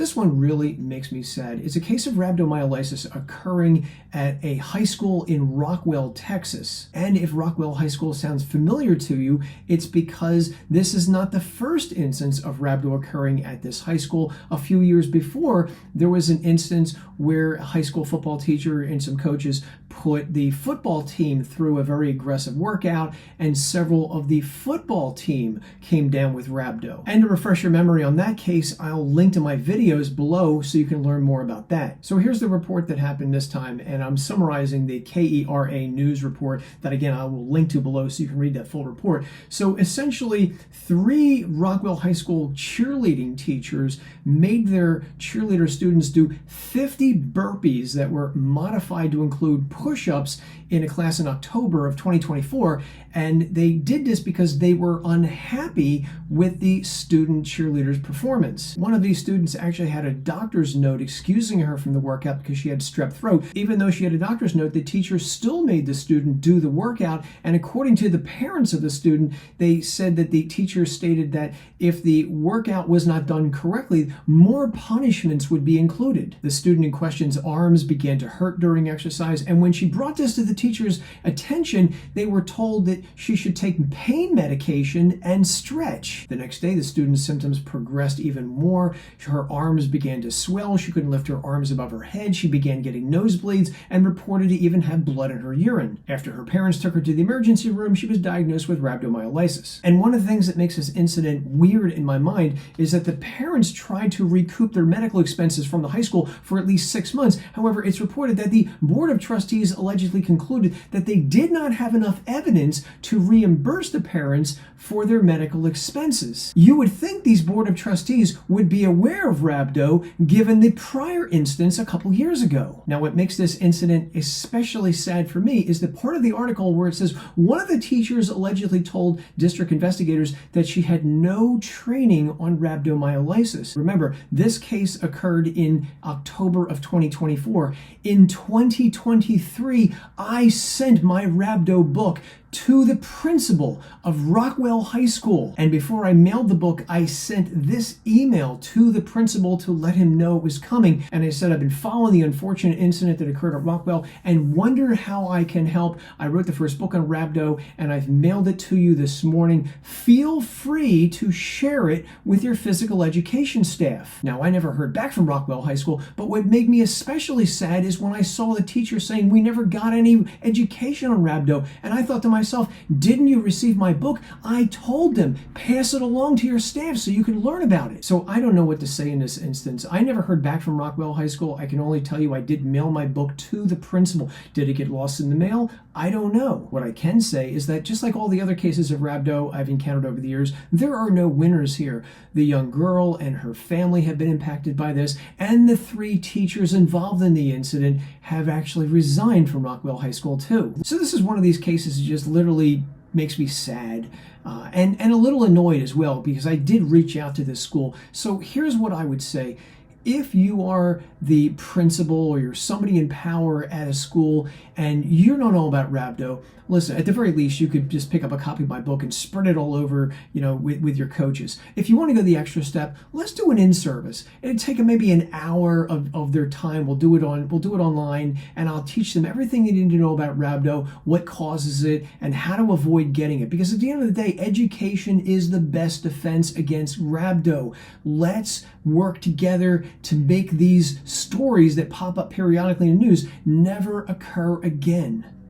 This one really makes me sad. It's a case of rhabdomyolysis occurring at a high school in Rockwall, Texas. And if Rockwall High School sounds familiar to you, it's because this is not the first instance of rhabdo occurring at this high school. A few years before, there was an instance where a high school football teacher and some coaches put the football team through a very aggressive workout, and several of the football team came down with rhabdo. And to refresh your memory on that case, I'll link to my videos below so you can learn more about that. So here's the report that happened this time, and I'm summarizing the KERA news report that, again, I will link to below so you can read that full report. So essentially, 3 Rockwall High School cheerleading teachers made their cheerleader students do 50 burpees that were modified to include push-ups in a class in October of 2024, and they did this because they were unhappy with the student cheerleader's performance. One of these students actually had a doctor's note excusing her from the workout because she had strep throat. Even though she had a doctor's note, the teacher still made the student do the workout, and according to the parents of the student, they said that the teacher stated that if the workout was not done correctly, more punishments would be included. The student in question's arms began to hurt during exercise, and when she brought this to the teacher's attention, they were told that she should take pain medication and stretch. The next day, the student's symptoms progressed even more. Her arms began to swell. She couldn't lift her arms above her head. She began getting nosebleeds and reported to even have blood in her urine. After her parents took her to the emergency room, she was diagnosed with rhabdomyolysis. And one of the things that makes this incident weird in my mind is that the parents tried to recoup their medical expenses from the high school for at least 6 months. However, it's reported that the Board of Trustees allegedly concluded that they did not have enough evidence to reimburse the parents for their medical expenses. You would think these Board of Trustees would be aware of rhabdo given the prior instance a couple years ago. Now, what makes this incident especially sad for me is the part of the article where it says one of the teachers allegedly told district investigators that she had no training on rhabdomyolysis. Remember, this case occurred in October of 2024. In 2023, I sent my rhabdo book to the principal of Rockwall High School. And before I mailed the book, I sent this email to the principal to let him know it was coming. And I said, I've been following the unfortunate incident that occurred at Rockwall and wonder how I can help. I wrote the first book on rhabdo and I've mailed it to you this morning. Feel free to share it with your physical education staff. Now, I never heard back from Rockwall High School, but what made me especially sad is when I saw the teacher saying we never got any education on rhabdo. And I thought to myself, didn't you receive my book? I told them, pass it along to your staff so you can learn about it. So I don't know what to say in this instance. I never heard back from Rockwall High School. I can only tell you I did mail my book to the principal. Did it get lost in the mail? I don't know. What I can say is that just like all the other cases of rhabdo I've encountered over the years, there are no winners here. The young girl and her family have been impacted by this, and the 3 teachers involved in the incident have actually resigned from Rockwall High School too. So this is one of these cases that just literally makes me sad and a little annoyed as well, because I did reach out to this school. So here's what I would say. If you are the principal or you're somebody in power at a school and you're not all about rhabdo, listen, at the very least, you could just pick up a copy of my book and spread it all over, with your coaches. If you want to go the extra step, let's do an in-service. It'd take them maybe an hour of their time. We'll do it online, and I'll teach them everything they need to know about rhabdo, what causes it, and how to avoid getting it. Because at the end of the day, education is the best defense against rhabdo. Let's work together to make these stories that pop up periodically in the news never occur again.